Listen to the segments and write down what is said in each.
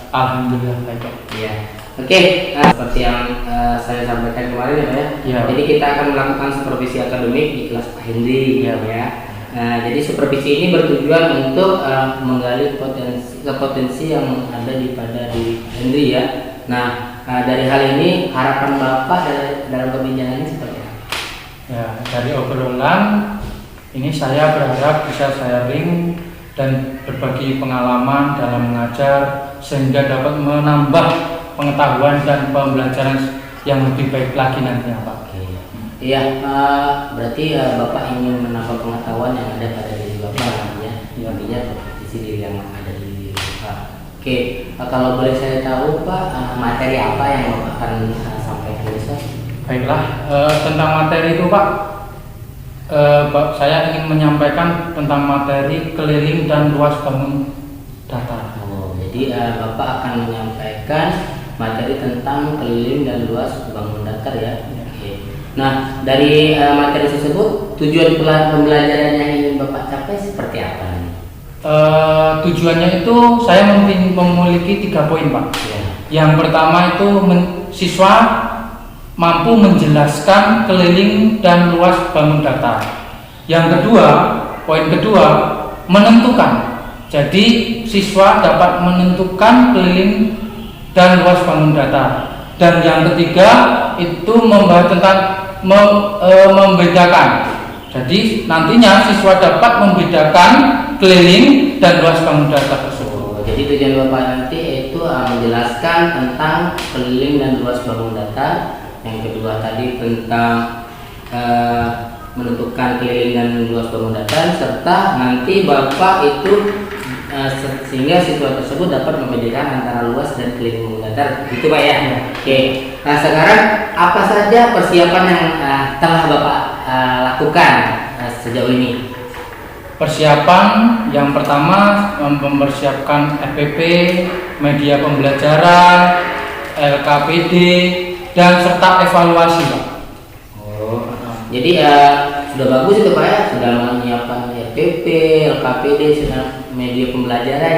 Alhamdulillah baik Pak. Iya. Oke, seperti yang saya sampaikan kemarin ya Pak ya. Iya. Jadi kita akan melakukan supervisi akademik di kelas Pak Hendri Iya. ya. Jadi supervisi ini bertujuan untuk menggali potensi yang ada pada diri Pak Hendri ya. Nah, dari hal ini harapan Bapak dalam perbincangan ini seperti apa? Ya, dari obrolan ini saya berharap bisa sharing dan berbagi pengalaman dalam mengajar sehingga dapat menambah pengetahuan dan pembelajaran yang lebih baik lagi nantinya Pak. Iya, berarti Bapak ingin menambah pengetahuan yang ada pada diri Bapak ya, intinya kompetisi diri yang ada di diri Bapak. Oke, kalau boleh saya tahu Pak, materi apa yang Bapak akan sampaikan besok? Baiklah, tentang materi itu Pak, saya ingin menyampaikan tentang materi keliling dan luas bangun datar. Oh, jadi Bapak akan menyampaikan materi tentang keliling dan luas bangun datar ya. Nah, dari materi tersebut tujuan pembelajaran yang ingin Bapak capai seperti apa nih? Tujuannya itu saya memiliki 3 poin Pak. Ya. Yang pertama itu siswa mampu menjelaskan keliling dan luas bangun datar. Yang kedua, poin kedua menentukan. Jadi siswa dapat menentukan keliling dan luas bangun datar. Dan yang ketiga itu membahas tentang membedakan. Jadi nantinya siswa dapat membedakan keliling dan luas bangun datar tersebut. Jadi tujuan Bapak nanti itu menjelaskan tentang keliling dan luas bangun datar. Yang kedua tadi tentang menentukan keliling dan luas bangun datar, serta nanti Bapak itu sehingga siswa tersebut dapat membedakan antara luas dan keliling bangun datar, gitu Pak ya. Oke. Nah sekarang apa saja persiapan yang telah Bapak lakukan sejauh ini? Persiapan yang pertama mempersiapkan FPP, media pembelajaran, LKPD, dan serta evaluasi Pak. Oh, jadi sudah bagus itu Pak ya, sudah menyiapkan RPP, LKPD, media pembelajaran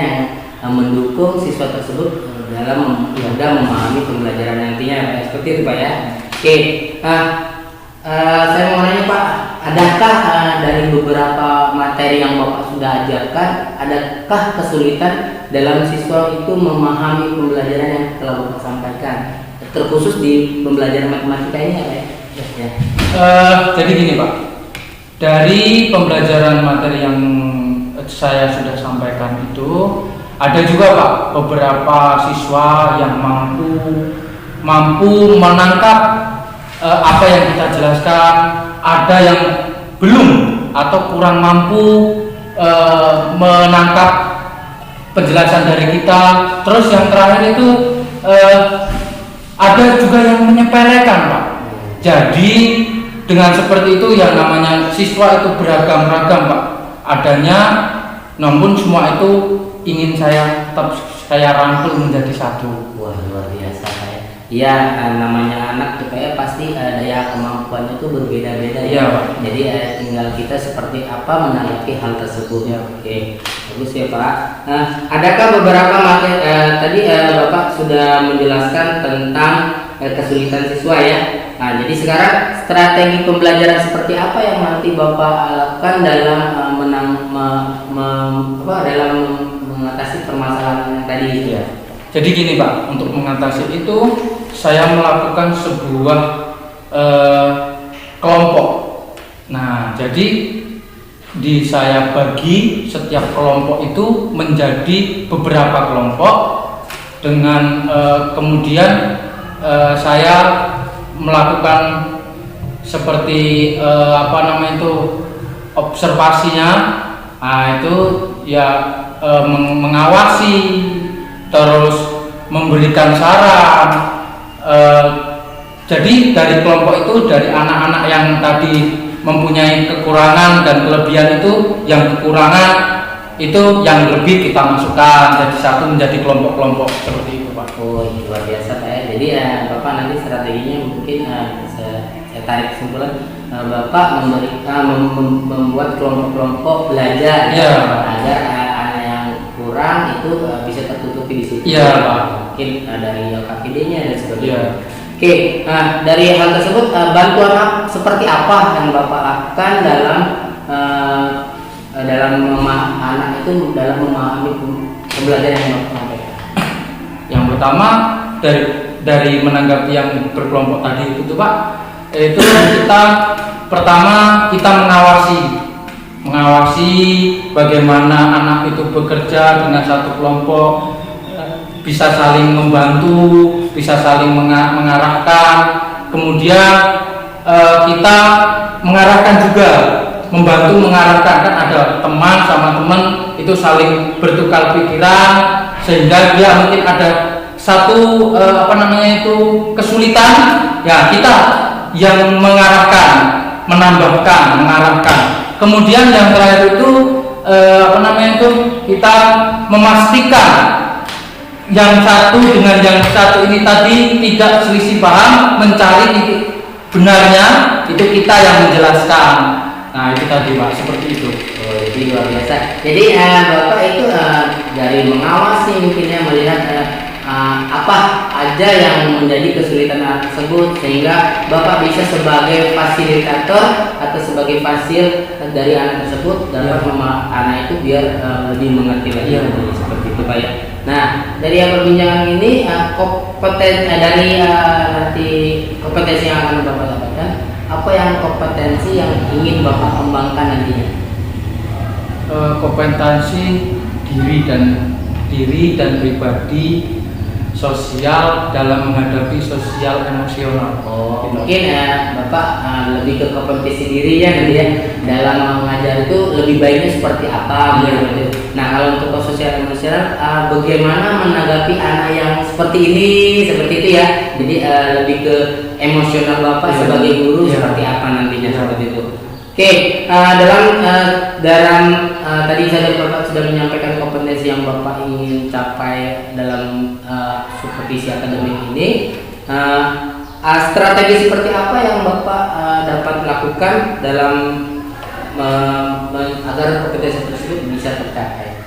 yang mendukung siswa tersebut dalam mudah memahami pembelajaran nantinya, seperti itu Pak ya. Oke, saya mau nanya Pak, adakah dari beberapa materi yang Bapak sudah ajarkan, adakah kesulitan dalam siswa itu memahami pembelajaran yang telah Bapak sampaikan, terkhusus di pembelajaran matematika ini ya Pak ya? Jadi gini Pak, dari pembelajaran materi yang saya sudah sampaikan itu ada juga Pak beberapa siswa yang mampu menangkap apa yang kita jelaskan, ada yang belum atau kurang mampu menangkap penjelasan dari kita. Terus yang terakhir itu ada juga yang menyepelekan Pak. Jadi dengan seperti itu yang namanya siswa itu beragam-ragam Pak adanya, namun semua itu ingin saya rangkul menjadi satu. Wah luar biasa ya. Iya, namanya anak tuh kayak pasti daya kemampuannya itu berbeda-beda ya. Pak. Jadi tinggal kita seperti apa menanggapi hal tersebut ya. Oke, bagus ya Pak. Nah, adakah beberapa materi tadi Bapak sudah menjelaskan tentang kesulitan siswa ya. Nah, jadi sekarang strategi pembelajaran seperti apa yang nanti Bapak lakukan dalam dalam mengatasi permasalahan yang tadi itu ya. Jadi gini Pak, untuk mengatasi itu saya melakukan sebuah kelompok. Nah, jadi saya bagi setiap kelompok itu menjadi beberapa kelompok dengan kemudian saya melakukan seperti observasinya. Nah, itu ya mengawasi, terus memberikan saran. Jadi dari kelompok itu, dari anak-anak yang tadi mempunyai kekurangan dan kelebihan itu, yang kekurangan itu yang lebih kita masukkan jadi satu menjadi kelompok-kelompok seperti itu Pak. Oh luar biasa Pak ya. Jadi Bapak nanti strateginya mungkin saya tarik kesimpulan, Bapak membuat kelompok-kelompok belajar ya, agar anak yang kurang itu bisa tertutupi di situ. Iya, Pak. Mungkin dari LKPD-nya dan sebagainya. Iya. Oke, nah dari hal tersebut bantuan seperti apa yang Bapak lakukan dalam anak itu dalam memahami pembelajaran yang Bapak sampaikan? Yang pertama dari menanggapi yang berkelompok tadi itu Pak, itu kita pertama kita mengawasi bagaimana anak itu bekerja dengan satu kelompok, bisa saling membantu, bisa saling mengarahkan. Kemudian kita mengarahkan juga, membantu mengarahkan, kan ada teman sama teman itu saling bertukar pikiran sehingga dia mungkin ada satu kesulitan, ya kita yang mengarahkan, menambahkan, mengarahkan. Kemudian yang terakhir itu kita memastikan yang satu dengan yang satu ini tadi tidak selisih paham, mencari titik benarnya, itu kita yang menjelaskan. Nah itu tadi Pak, seperti itu. Oh, jadi luar biasa. Jadi Bapak itu dari mengawasi mungkinnya melihat apa aja yang menjadi kesulitan anak tersebut sehingga Bapak bisa sebagai fasilitator atau sebagai fasil dari anak tersebut dalam anak itu biar lebih mengerti lagi. Seperti itu Pak ya. Nah dari perbincangan ini kompetensi yang akan Bapak dapatkan, apa yang kompetensi yang ingin Bapak kembangkan nantinya? Kompetensi diri dan pribadi sosial dalam menghadapi sosial emosional. Oh, mungkin Bapak lebih ke kompetensi diri ya nanti ya, dalam mengajar itu lebih baiknya seperti apa gitu. Nah kalau untuk sosial emosional bagaimana menanggapi anak yang seperti itu ya. Jadi lebih ke emosional Bapak sebagai guru seperti apa nantinya seperti itu. Oke, dalam tadi Bapak sudah menyampaikan kompetensi yang Bapak ingin capai dalam supervisi akademik ini. Strategi seperti apa yang Bapak dapat lakukan dalam agar kompetensi tersebut bisa tercapai?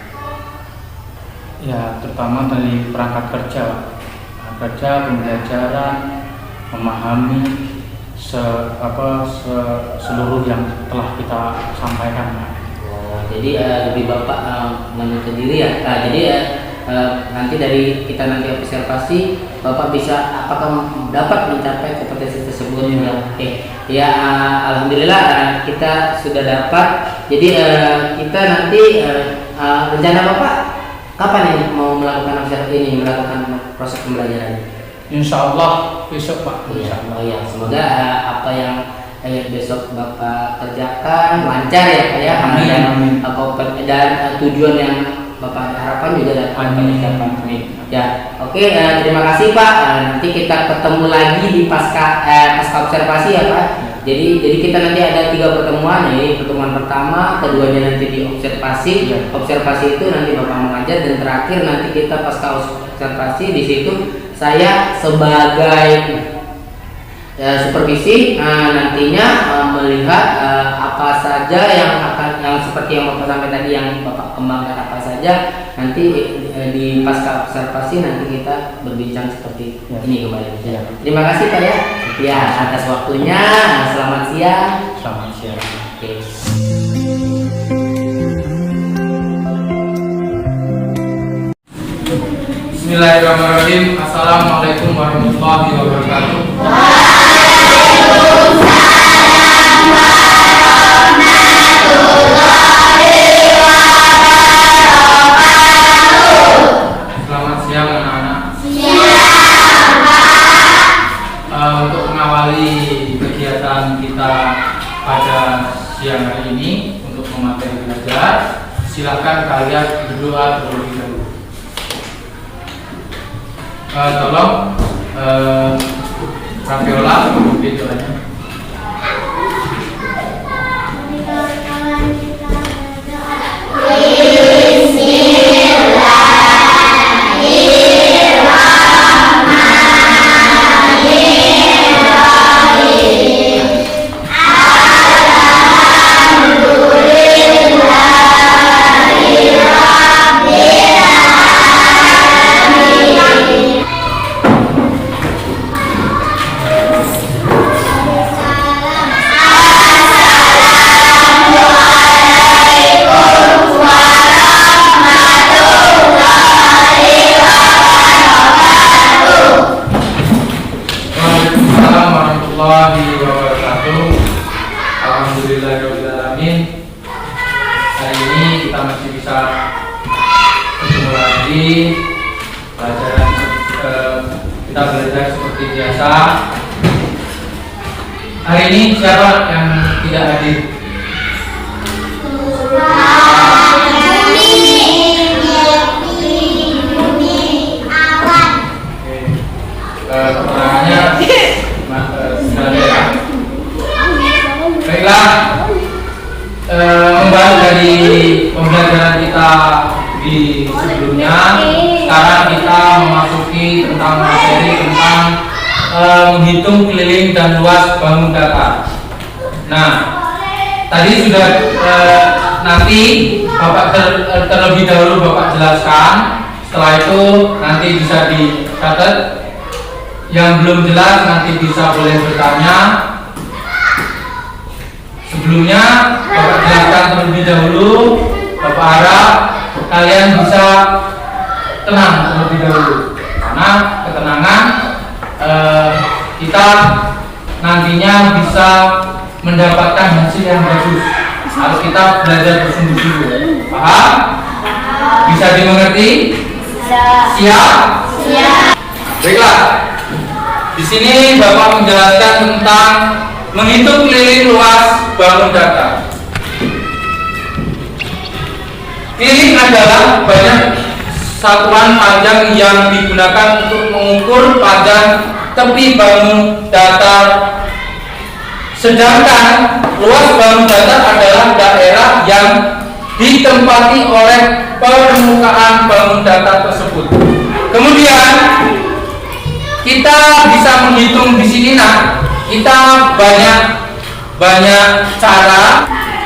Ya, terutama dari perangkat kerja, pembelajaran, memahami seluruh yang telah kita sampaikan. Jadi lebih Bapak menuntut diri ya. Nanti dari kita observasi Bapak bisa apakah dapat mencapai kompetensi tersebut. Oke. Ya alhamdulillah kita sudah dapat. Jadi kita nanti rencana Bapak kapan ini mau melakukan proses pembelajaran? Insya Allah besok Pak. Insya Allah ya. Semoga apa yang besok Bapak kerjakan lancar ya Pak ya. Amin. Dan tujuan yang Bapak harapkan juga dapat tercapai. Ya, oke. Terima kasih Pak. Nanti kita ketemu lagi di pasca observasi ya Pak. Jadi kita nanti ada 3 pertemuan ya. Pertemuan pertama, keduanya nanti di observasi. Observasi itu nanti Bapak mengajar dan terakhir nanti kita pasca observasi. Di situ saya sebagai supervisi nantinya melihat apa saja yang seperti yang Bapak sampaikan tadi yang Bapak kembangkan apa saja nanti di pasca observasi nanti kita berbincang seperti ini kembali. Terima kasih Pak ya. Ya atas waktunya. Selamat siang. Selamat siang. Oke. Bismillahirrahmanirrahim. Assalamualaikum warahmatullahi wabarakatuh. Selamat siang anak-anak. Untuk mengawali kegiatan kita pada siang hari ini untuk memateri belajar, silakan kalian berdoa terlebih dahulu. Tolong Rafiola memimpin doanya. Alhamdulillah kita belajar seperti biasa. Hari ini siapa yang tidak hadir? Keterangannya sudah ada ya. Baiklah, kembali dari pembelajaran kita di sebelumnya. Sekarang kita memasuki tentang materi tentang menghitung keliling dan luas bangun data. Nah, tadi sudah nanti Bapak terlebih dahulu Bapak jelaskan. Setelah itu nanti bisa dicatat. Yang belum jelas nanti bisa boleh bertanya. Sebelumnya Bapak jelaskan terlebih dahulu. Bapak harap kalian bisa tenang terlebih dahulu, karena ketenangan kita nantinya bisa mendapatkan hasil yang bagus kalau kita belajar bersungguh-sungguh. Paham? Bisa dimengerti? Siap? Siap. Baiklah. Di sini Bapak menjelaskan tentang menghitung keliling luas bangun data. Keliling adalah banyak satuan panjang yang digunakan untuk mengukur panjang tepi bangun data. Sedangkan luas bangun data adalah daerah yang ditempati oleh permukaan bangun data tersebut. Kemudian kita bisa menghitung di sini. Nah, kita banyak cara.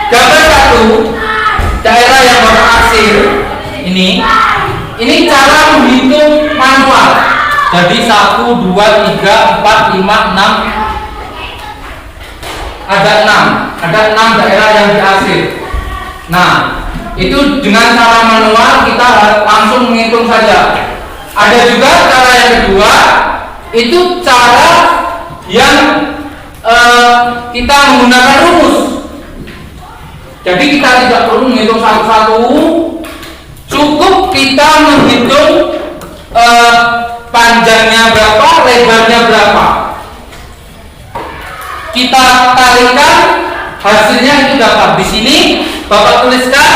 Gambar satu, daerah yang Bapak hasil ini cara menghitung manual. Jadi 1, 2, 3, 4, 5, 6. Ada 6 daerah yang dihasil. Nah, itu dengan cara manual kita langsung menghitung saja. Ada juga cara yang kedua, itu cara yang kita menggunakan rumus. Jadi kita tidak perlu menghitung satu-satu, cukup kita menghitung panjangnya berapa, lebarnya berapa. Kita kalikan, hasilnya itu dapat. Di sini Bapak tuliskan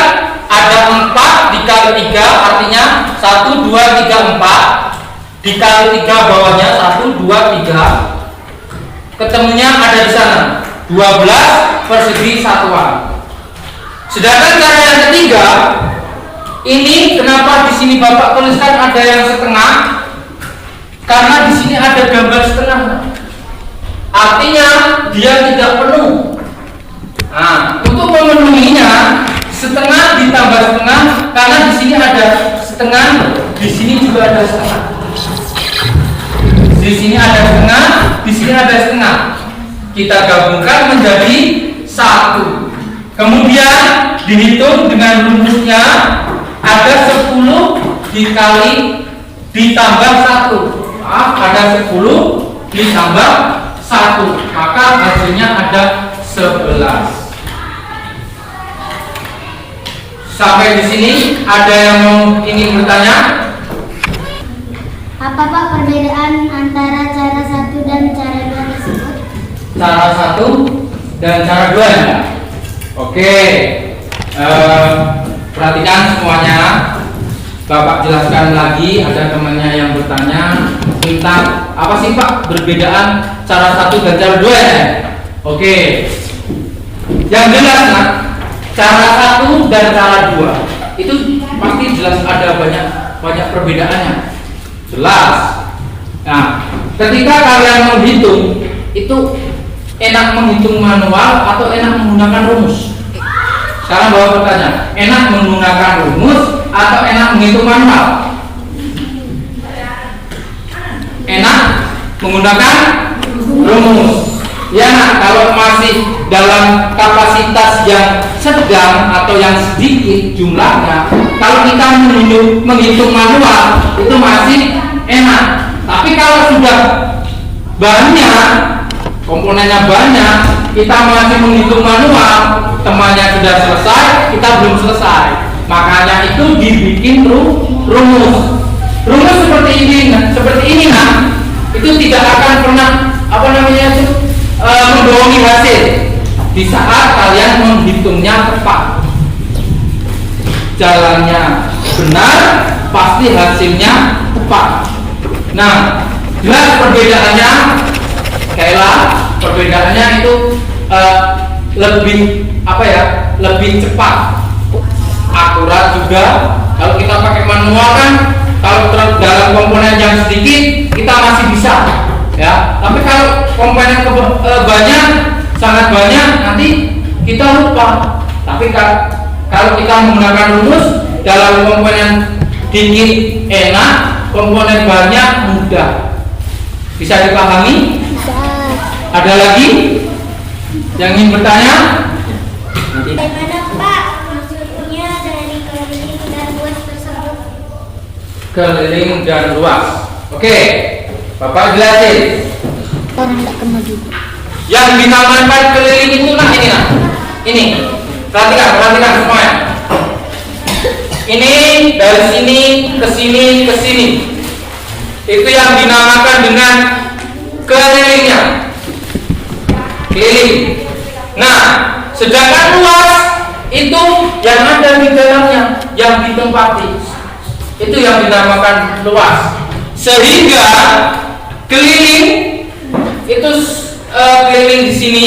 ada 4 dikali 3, artinya 1, 2, 3, 4. Dikali 3 bawahnya 1, 2, 3. Ketemunya ada di sana 12 persegi satuan. Sedangkan cara yang ketiga, ini kenapa di sini Bapak tuliskan ada yang setengah? Karena di sini ada gambar setengah. Artinya dia tidak penuh. Nah, untuk memenuhinya setengah ditambah setengah, karena di sini ada setengah, di sini juga ada setengah. Di sini ada setengah, di sini ada setengah. Kita gabungkan menjadi 1. Kemudian dihitung dengan rumusnya, ada 10 dikali ditambah 1. Ada 10 ditambah 1, maka hasilnya ada 11. Sampai di sini ada yang ingin bertanya? Apa Pak perbedaan antara cara 1 dan cara 2 tersebut? Cara 1 dan cara 2 ya? Oke, perhatikan semuanya. Bapak jelaskan lagi, ada temannya yang bertanya tentang apa sih Pak perbedaan cara 1 dan cara 2 ya? Oke, yang jelas nah, cara 1 dan cara 2 itu pasti jelas ada banyak perbedaannya. Jelas. Nah, ketika kalian menghitung, itu enak menghitung manual atau enak menggunakan rumus? Sekarang Bapak bertanya, enak menggunakan rumus atau enak menghitung manual? Enak menggunakan rumus. Ya, nah, kalau masih dalam kapasitas yang sedang atau yang sedikit jumlahnya, kalau kita menghitung manual itu masih enak. Tapi kalau sudah banyak, komponennya banyak, kita masih menghitung manual, temannya sudah selesai, kita belum selesai. Makanya itu dibikin rumus. Rumus seperti ini nah. mengantongi hasil di saat kalian menghitungnya tepat. Jalannya benar, pasti hasilnya tepat. Nah, jelas perbedaannya, Kayla, perbedaannya itu lebih apa ya? Lebih cepat, akurat juga. Kalau kita pakai manual kan, kalau dalam komponen yang sedikit kita masih bisa, ya. Tapi kalau komponen banyak, sangat banyak, nanti kita lupa. Tapi kalau kita menggunakan rumus dalam komponen dikit enak, komponen banyak mudah. Bisa dipahami? Bisa. Ada lagi yang ingin bertanya? Bagaimana Pak maksudnya dari keliling dan luas tersebut? Keliling dan luas. Oke, Bapak jelasin. Orang tidak kena juga. Yang dinamakan keliling itu nah ini nah. Ini. Perhatikan semuanya. Ini dari sini ke sini ke sini. Itu yang dinamakan dengan kelilingnya. Keliling. Nah, sedangkan luas itu yang ada di dalamnya, yang ditempati. Itu yang dinamakan luas. Sehingga keliling itu keliling di sini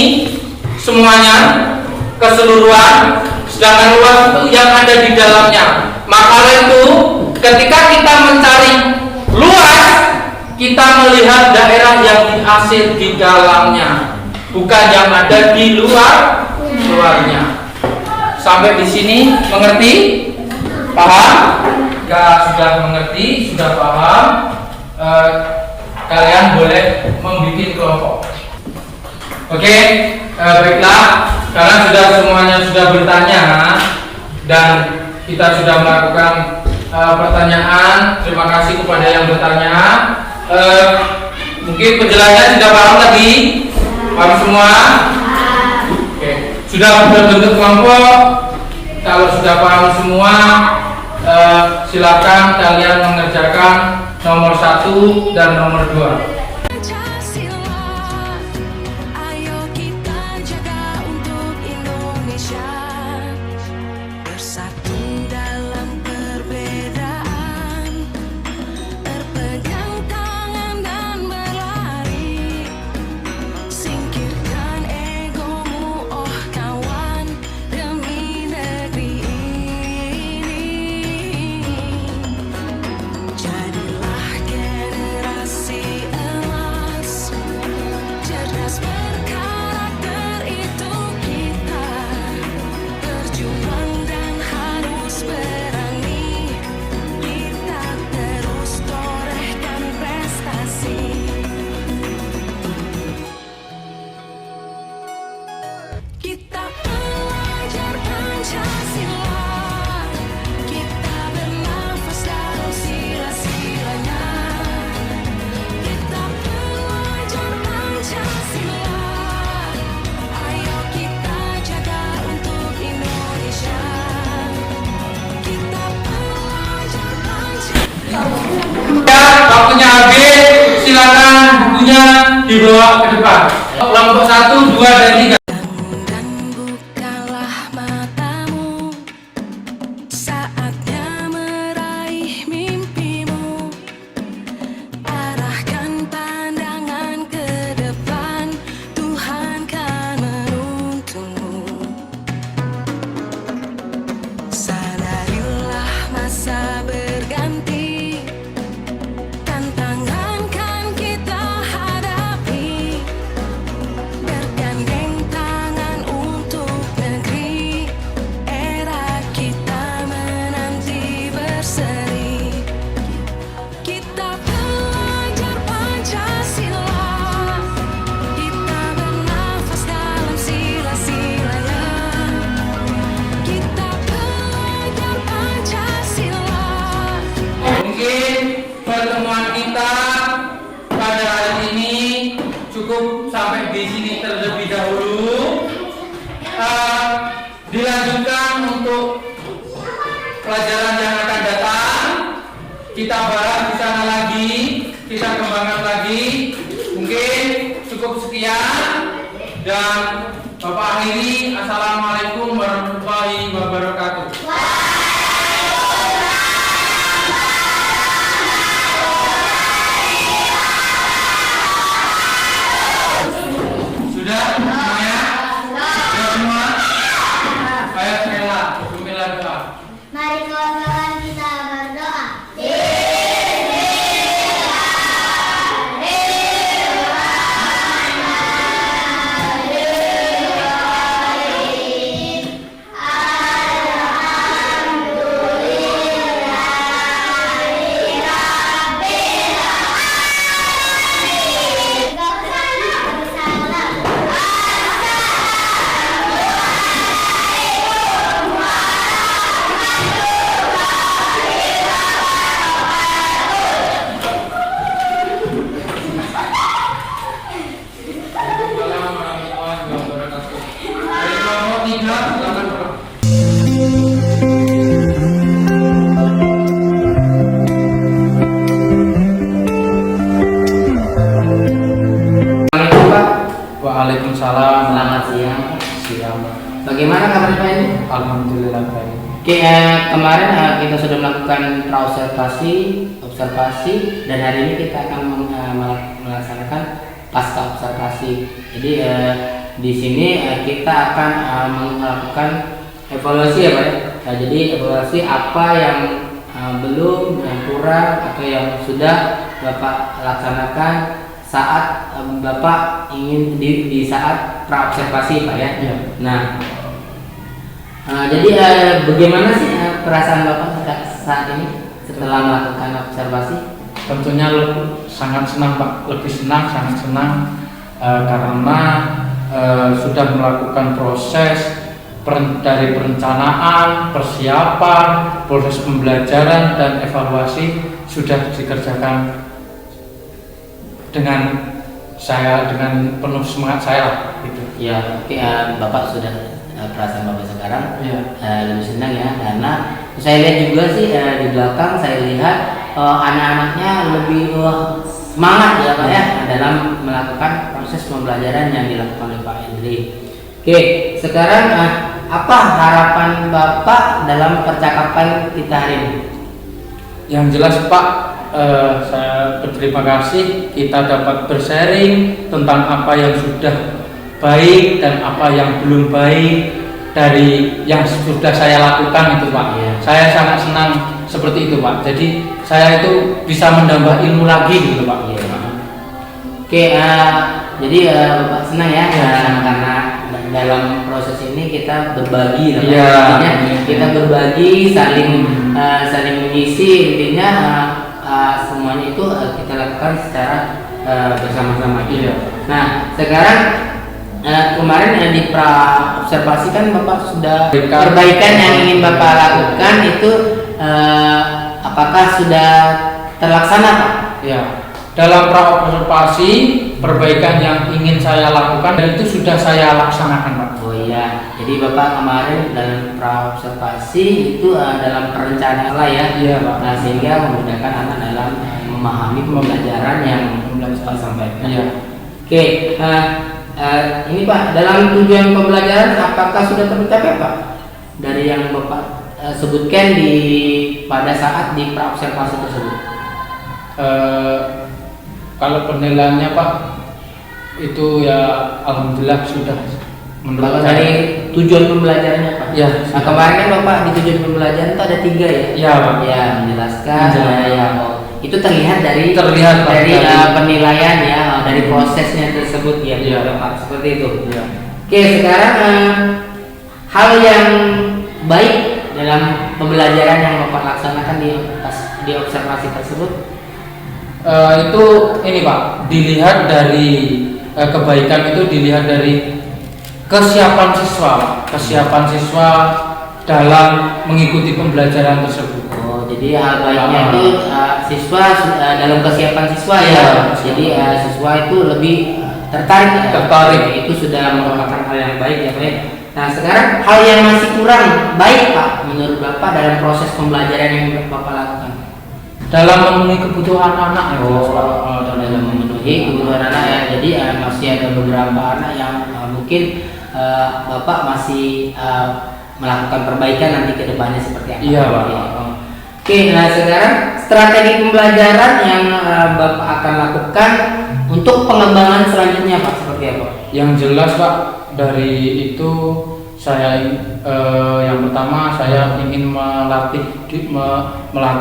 semuanya keseluruhan, sedangkan luas itu yang ada di dalamnya. Maka itu ketika kita mencari luas, kita melihat daerah yang dihasil di dalamnya, bukan yang ada di luarnya. Sampai di sini mengerti? Paham? Jika sudah mengerti, sudah paham, kalian boleh membuat kelompok. Oke, baiklah. Karena semuanya sudah bertanya dan kita sudah melakukan pertanyaan. Terima kasih kepada yang bertanya. Mungkin penjelasannya sudah paham tadi? Paham semua? Oke. Sudah berbentuk kelompok. Kalau sudah paham semua, silakan kalian mengerjakan nomor 1 dan nomor 2. Waktunya habis, silakan bukunya dibawa ke depan. Kelompok 1, 2, dan 3. Cukup sampai di sini terlebih dahulu. Dilanjutkan untuk pelajaran yang akan datang. Kita bahas di sana lagi, kita kembangkan lagi. Mungkin cukup sekian. Dan Bapak akhiri, assalamualaikum warahmatullahi wabarakatuh. Sudah semuanya? Sudah semua? Ayo sekali bismillah doa. Mari kawan-kawan kita berdoa. Assalamualaikum warahmatullahi wabarakatuh. Dari kelompok 3, silakan Bapak. Assalamualaikum Pak. Waalaikumsalam. Selamat siang. Siang. Bagaimana kabar Pak ini? Alhamdulillah baik. Oke, kemarin kita sudah melakukan observasi, dan hari ini kita akan melaksanakan pasca observasi. Jadi di sini kita akan melakukan evaluasi ya Pak. Jadi evaluasi apa yang belum, yang kurang, atau yang sudah Bapak laksanakan saat Bapak ingin di saat praobservasi Pak ya. Iya. Nah, jadi bagaimana sih perasaan Bapak saat ini setelah melakukan observasi? Tentunya sangat senang Pak, lebih senang, sangat senang karena sudah melakukan proses dari perencanaan, persiapan, proses pembelajaran dan evaluasi sudah dikerjakan dengan penuh semangat saya gitu. Ya, oke, Bapak sudah perasaan Bapak sekarang lebih senang ya, karena saya lihat juga sih di belakang saya lihat anak-anaknya lebih semangat ya Pak ya dalam melakukan proses pembelajaran yang dilakukan oleh Pak Hendri. Oke, sekarang apa harapan Bapak dalam percakapan kita hari ini? Yang jelas Pak, saya berterima kasih kita dapat bersharing tentang apa yang sudah baik dan apa yang belum baik dari yang sudah saya lakukan itu Pak. Iya. Saya sangat senang seperti itu Pak. Jadi saya itu bisa menambah ilmu lagi gitu Pak. Iya. Oke, jadi Bapak senang ya, karena dalam proses ini kita berbagi, Iya. artinya kita berbagi, saling mengisi, intinya semuanya itu kita lakukan secara bersama-sama. Iya. Nah, sekarang kemarin di praobservasi kan Bapak sudah perbaikan yang ingin Bapak lakukan itu apakah sudah terlaksana Pak? Ya. Dalam praobservasi perbaikan yang ingin saya lakukan dan itu sudah saya laksanakan Pak. Oh iya, jadi Bapak kemarin dalam praobservasi itu dalam perencanaan lah ya. Iya Pak. Nah, sehingga memudahkan anak dalam memahami pembelajaran yang Bapak sampaikan. Iya. Oke, ini Pak, dalam tujuan pembelajaran apakah sudah tercapai Pak? Dari yang Bapak sebutkan pada saat di praobservasi tersebut. Kalau penilaiannya Pak itu ya alhamdulillah sudah menurut Kalau dari tujuan pembelajarannya Pak? Ya. Nah, kemarin kan Bapak di tujuan pembelajaran itu ada 3 ya? Iya Pak. Ya, menjelaskan. Menjelaskan. Itu terlihat dari Pak, dari penilaian ya, dari prosesnya tersebut ya, Iya. Pak, seperti itu. Iya. Oke, sekarang hal yang baik dalam pembelajaran yang Bapak laksanakan di observasi tersebut. Itu ini Pak, dilihat dari kebaikan itu dilihat dari kesiapan siswa dalam mengikuti pembelajaran tersebut. Oh, jadi hal baiknya itu siswa dalam kesiapan siswa ya. Iya. Jadi siswa itu lebih tertarik ya. Tertarik. Itu sudah merupakan hal yang baik ya Pak. Nah, sekarang hal yang masih kurang baik Pak menurut Bapak dalam proses pembelajaran yang Bapak lakukan. Dalam memenuhi kebutuhan anak ya. Dalam memenuhi kebutuhan anak ya. Jadi masih ada beberapa anak yang mungkin Bapak masih melakukan perbaikan nanti ke depannya seperti apa? Iya, Pak. Oke, nah sekarang strategi pembelajaran yang Bapak akan lakukan untuk pengembangan selanjutnya Pak seperti apa? Yang jelas Pak, dari itu saya yang pertama saya ingin melatih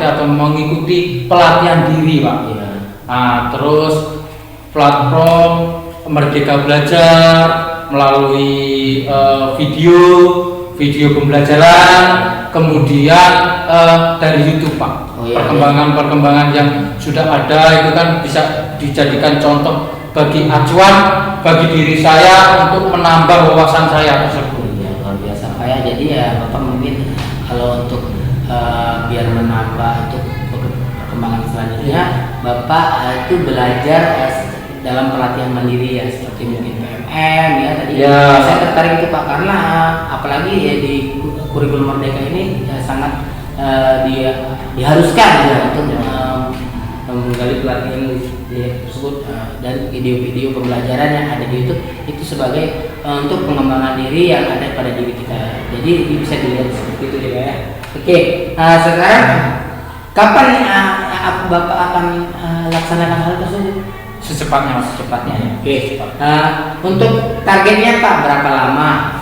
atau mengikuti pelatihan diri Pak. Iya. Nah, terus platform Merdeka Belajar melalui video pembelajaran, kemudian dari YouTube Pak. Oh, iya, Perkembangan yang sudah ada itu kan bisa dijadikan contoh bagi acuan bagi diri saya untuk menambah wawasan saya tersebut. Ya, luar biasa Pak ya. Jadi ya Bapak mungkin kalau untuk biar menambah untuk perkembangan selanjutnya, Bapak itu belajar dalam pelatihan mandiri ya, seperti mungkin PMM ya tadi. Ya. Saya tertarik itu Pak karena apalagi ya di kurikulum Merdeka ini sangat diharuskan ya untuk menggali pelatihan tersebut dan video-video pembelajaran yang ada di YouTube itu sebagai untuk pengembangan diri yang ada pada diri kita. Jadi bisa dilihat seperti itu ya. Oke, sekarang kapan Bapak akan laksanakan hal tersebut? Secepatnya Mas. Secepatnya. Oke. Untuk targetnya Pak berapa lama?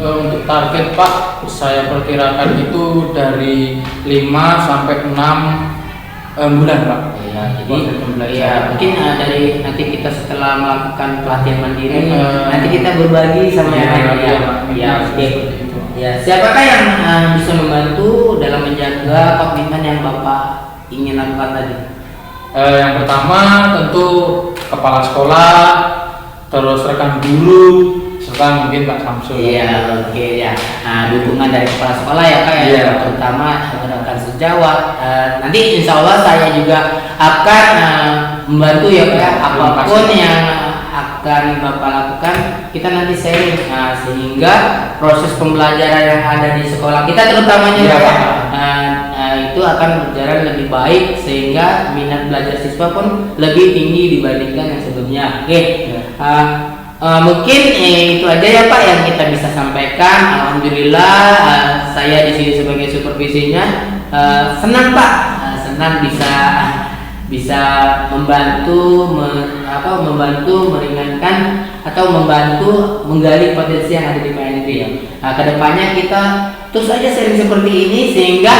Untuk target Pak, saya perkirakan itu dari 5 sampai 6 bulan Pak. Ya, jadi Proses pembelajaran. ya, mungkin dari nanti kita setelah melakukan pelatihan mandiri, nanti kita berbagi sama yang lain ya. Ya, oke. Ya, siapakah yang bisa membantu dalam menjaga komitmen yang Bapak ingin lakukan tadi? Yang pertama tentu kepala sekolah, terus rekan guru, serta mungkin Pak Samsul. Iya, oke ya. Nah, dukungan dari kepala sekolah ya Kak ya, Iya. terutama rekan sejawat. Nanti insya Allah saya juga akan membantu ya Kak, apapun yang akan Bapak lakukan, kita nanti sharing sehingga proses pembelajaran yang ada di sekolah kita terutamanya Iya, Kak, Pak. itu akan berjalan lebih baik sehingga minat belajar siswa pun lebih tinggi dibandingkan yang sebelumnya. Oke. Mungkin itu aja ya Pak yang kita bisa sampaikan. Alhamdulillah saya di sini sebagai supervisinya senang Pak, senang bisa membantu meringankan atau membantu menggali potensi yang ada di PNP ya. Kedepannya kita terus saja sering seperti ini sehingga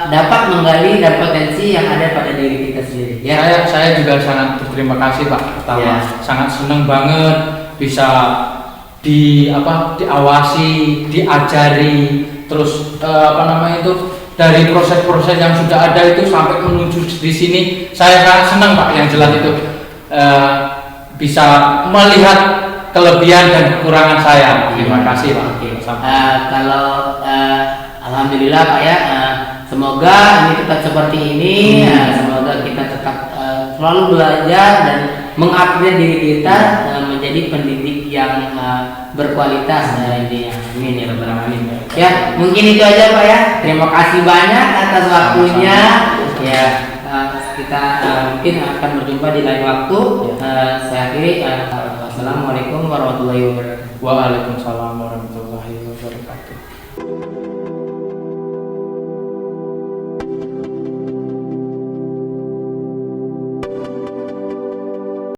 dapat menggali dan potensi yang ada pada diri kita sendiri. Ya. Saya juga sangat berterima kasih Pak. Pertama, Ya. sangat senang banget bisa diawasi, diajari, terus dari proses-proses yang sudah ada itu sampai menuju di sini, saya sangat senang Pak. Yang jelas itu bisa melihat kelebihan dan kekurangan saya. Terima kasih Pak. Kalau alhamdulillah Pak ya, semoga ini tetap seperti ini. Semoga kita tetap selalu belajar dan mengupgrade diri kita menjadi pendidik yang berkualitas intinya. Amin ya rabbal alamin. Ya, mungkin itu aja Pak ya. Terima kasih banyak atas waktunya. Ya, kita mungkin akan berjumpa di lain waktu. Saya akhiri. Assalamualaikum warahmatullahi wabarakatuh. Waalaikumsalam warahmatullahi wabarakatuh.